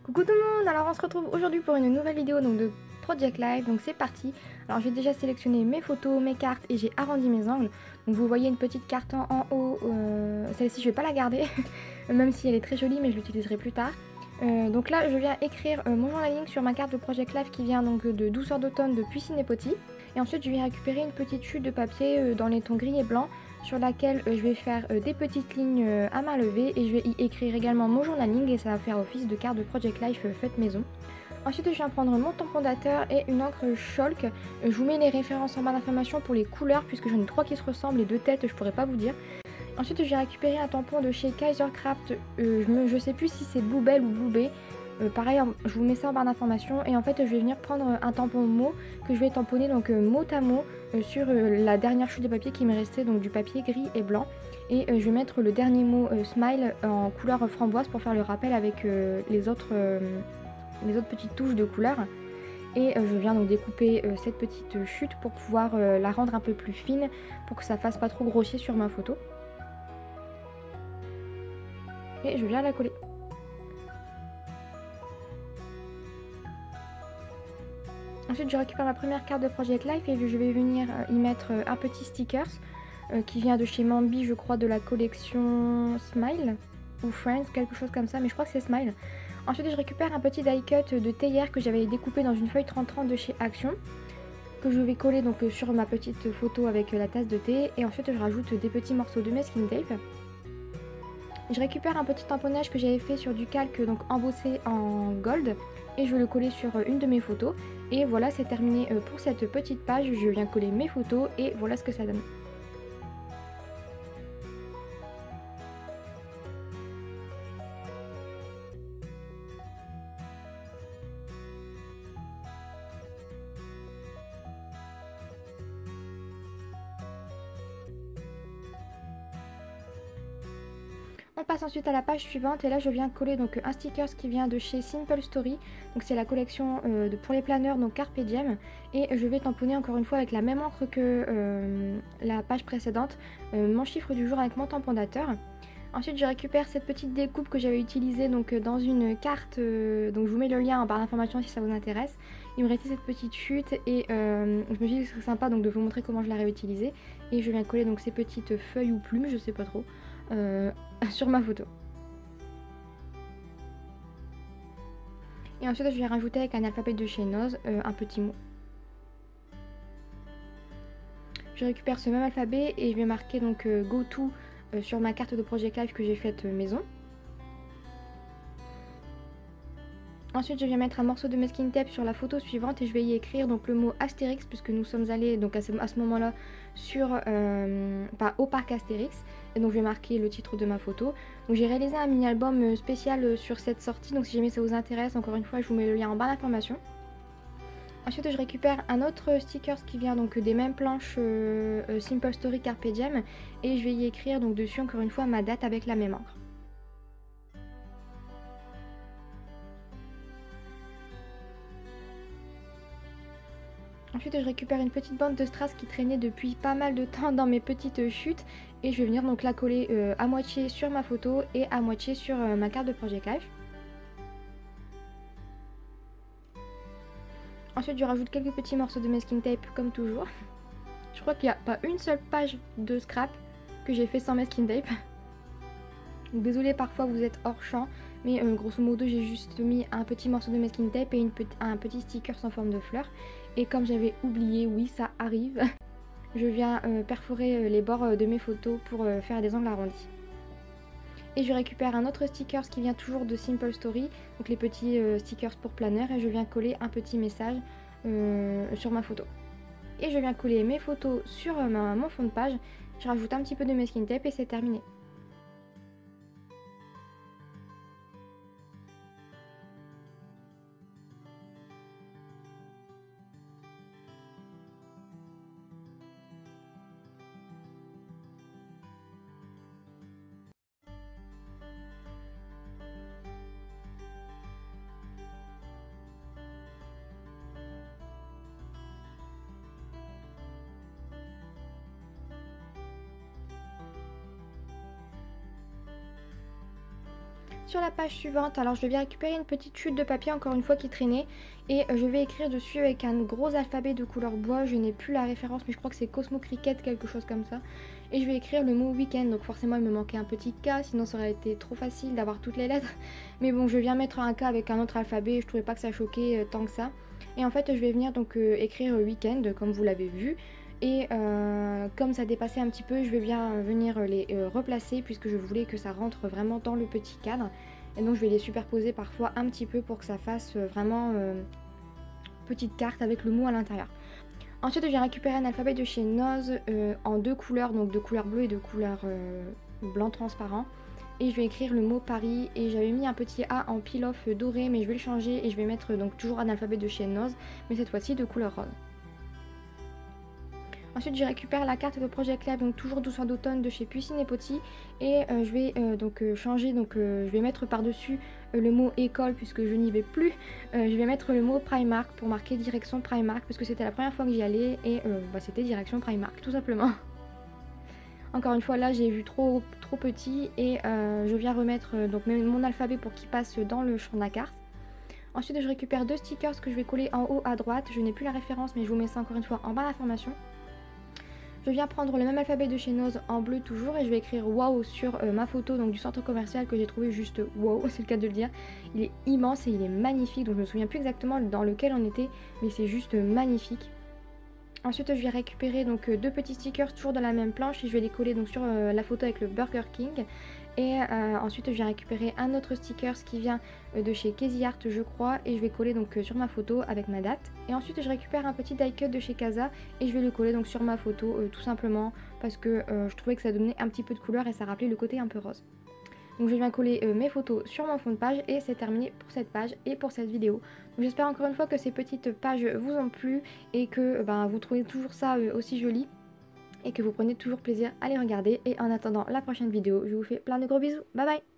Coucou tout le monde, alors on se retrouve aujourd'hui pour une nouvelle vidéo donc de Project Life, donc c'est parti. Alors j'ai déjà sélectionné mes photos, mes cartes et j'ai arrondi mes angles. Donc vous voyez une petite carte en haut, celle-ci je vais pas la garder, même si elle est très jolie mais je l'utiliserai plus tard. Donc là je viens écrire mon journaling sur ma carte de Project Life qui vient donc de Douceur d'automne de Puissine et Poti. Et ensuite je viens récupérer une petite chute de papier dans les tons gris et blanc sur laquelle je vais faire des petites lignes à main levée et je vais y écrire également mon journaling et ça va faire office de carte de Project Life faite maison. Ensuite je viens prendre mon tampon fondateur et une encre chalk. Je vous mets les références en barre d'information pour les couleurs puisque j'en ai 3 qui se ressemblent, les 2 têtes je pourrais pas vous dire. Ensuite je viens récupérer un tampon de chez Kaisercraft, je sais plus si c'est Bluebell ou Bluebay. Pareil, je vous mets ça en barre d'information et en fait je vais venir prendre un tampon mot que je vais tamponner donc mot à mot sur la dernière chute de papier qui me restait, donc du papier gris et blanc, et je vais mettre le dernier mot smile en couleur framboise pour faire le rappel avec les autres petites touches de couleur. Et je viens donc découper cette petite chute pour pouvoir la rendre un peu plus fine pour que ça fasse pas trop grossier sur ma photo, et je viens la coller. Ensuite je récupère ma première carte de Project Life et je vais venir y mettre un petit stickers qui vient de chez Mambi, je crois, de la collection Smile ou Friends, quelque chose comme ça, mais je crois que c'est Smile. Ensuite je récupère un petit die cut de théière que j'avais découpé dans une feuille 30-30 de chez Action, que je vais coller donc sur ma petite photo avec la tasse de thé, et ensuite je rajoute des petits morceaux de masking tape. Je récupère un petit tamponnage que j'avais fait sur du calque donc embossé en gold et je vais le coller sur une de mes photos. Et voilà, c'est terminé pour cette petite page. Je viens coller mes photos et voilà ce que ça donne. On passe ensuite à la page suivante et là je viens coller donc un sticker qui vient de chez Simple Story. Donc c'est la collection pour les planeurs, donc Carpe Diem, et je vais tamponner encore une fois avec la même encre que la page précédente mon chiffre du jour avec mon tamponnateur. Ensuite je récupère cette petite découpe que j'avais utilisée donc dans une carte, donc je vous mets le lien en barre d'information si ça vous intéresse. Il me restait cette petite chute et je me suis dit que ce serait sympa donc de vous montrer comment je la réutilisais, et je viens coller donc ces petites feuilles ou plumes, je sais pas trop, sur ma photo. Et ensuite je vais rajouter avec un alphabet de chez Noz un petit mot. Je récupère ce même alphabet et je vais marquer donc go to sur ma carte de Project Life que j'ai faite maison. Ensuite je viens mettre un morceau de masking tape sur la photo suivante et je vais y écrire donc le mot Astérix puisque nous sommes allés donc à ce moment-là sur au parc Astérix, et donc je vais marquer le titre de ma photo. Donc j'ai réalisé un mini album spécial sur cette sortie, donc si jamais ça vous intéresse, encore une fois je vous mets le lien en barre d'information. Ensuite je récupère un autre sticker qui vient donc des mêmes planches Simple Story Carpe Diem et je vais y écrire donc dessus encore une fois ma date avec la même encre. Ensuite je récupère une petite bande de strass qui traînait depuis pas mal de temps dans mes petites chutes et je vais venir donc la coller à moitié sur ma photo et à moitié sur ma carte de Project Life. Ensuite je rajoute quelques petits morceaux de masking tape comme toujours. Je crois qu'il n'y a pas une seule page de scrap que j'ai fait sans masking tape. Désolée, parfois vous êtes hors champ, mais grosso modo j'ai juste mis un petit morceau de masking tape et un petit sticker en forme de fleur. Et comme j'avais oublié, oui ça arrive, je viens perforer les bords de mes photos pour faire des angles arrondis. Et je récupère un autre sticker qui vient toujours de Simple Story, donc les petits stickers pour planeur, et je viens coller un petit message sur ma photo. Et je viens coller mes photos sur mon fond de page, je rajoute un petit peu de masking tape et c'est terminé. sur la page suivante. Alors je vais récupérer une petite chute de papier encore une fois qui traînait. Et je vais écrire dessus avec un gros alphabet de couleur bois. Je n'ai plus la référence mais je crois que c'est Cosmo Cricket, quelque chose comme ça. Et je vais écrire le mot week-end. Donc forcément il me manquait un petit K, sinon ça aurait été trop facile d'avoir toutes les lettres. Mais bon, je viens mettre un K avec un autre alphabet. Je trouvais pas que ça choquait tant que ça. Et en fait je vais venir donc écrire week-end comme vous l'avez vu. Et comme ça dépassait un petit peu, je vais bien venir les replacer puisque je voulais que ça rentre vraiment dans le petit cadre. Et donc je vais les superposer parfois un petit peu pour que ça fasse vraiment petite carte avec le mot à l'intérieur. Ensuite je viens récupérer un alphabet de chez Noz en deux couleurs, donc de couleur bleue et de couleur blanc transparent. Et je vais écrire le mot Paris et j'avais mis un petit A en peel-off doré mais je vais le changer et je vais mettre donc toujours un alphabet de chez Noz mais cette fois-ci de couleur rose. Ensuite je récupère la carte de Project Live, donc toujours Douceur d'automne de chez Pucine et Poti. Et je vais changer, je vais mettre par-dessus le mot école puisque je n'y vais plus. Je vais mettre le mot Primark pour marquer direction Primark parce que c'était la première fois que j'y allais et c'était direction Primark tout simplement. Encore une fois là j'ai vu trop petit et je viens remettre mon alphabet pour qu'il passe dans le champ de la carte. Ensuite je récupère deux stickers que je vais coller en haut à droite. Je n'ai plus la référence mais je vous mets ça encore une fois en bas d'information. Je viens prendre le même alphabet de chez Noz en bleu toujours et je vais écrire wow sur ma photo donc du centre commercial que j'ai trouvé juste wow, c'est le cas de le dire. Il est immense et il est magnifique, donc je me souviens plus exactement dans lequel on était mais c'est juste magnifique. Ensuite je vais récupérer donc deux petits stickers toujours dans la même planche et je vais les coller donc sur la photo avec le Burger King. Et ensuite je viens récupérer un autre sticker qui vient de chez Casey Art je crois et je vais coller donc sur ma photo avec ma date. Et ensuite je récupère un petit die cut de chez Casa et je vais le coller donc sur ma photo tout simplement parce que je trouvais que ça donnait un petit peu de couleur et ça rappelait le côté un peu rose. Donc je viens coller mes photos sur mon fond de page et c'est terminé pour cette page et pour cette vidéo. Donc j'espère encore une fois que ces petites pages vous ont plu et que vous trouvez toujours ça aussi joli. Et que vous prenez toujours plaisir à les regarder. Et en attendant la prochaine vidéo, je vous fais plein de gros bisous. Bye bye!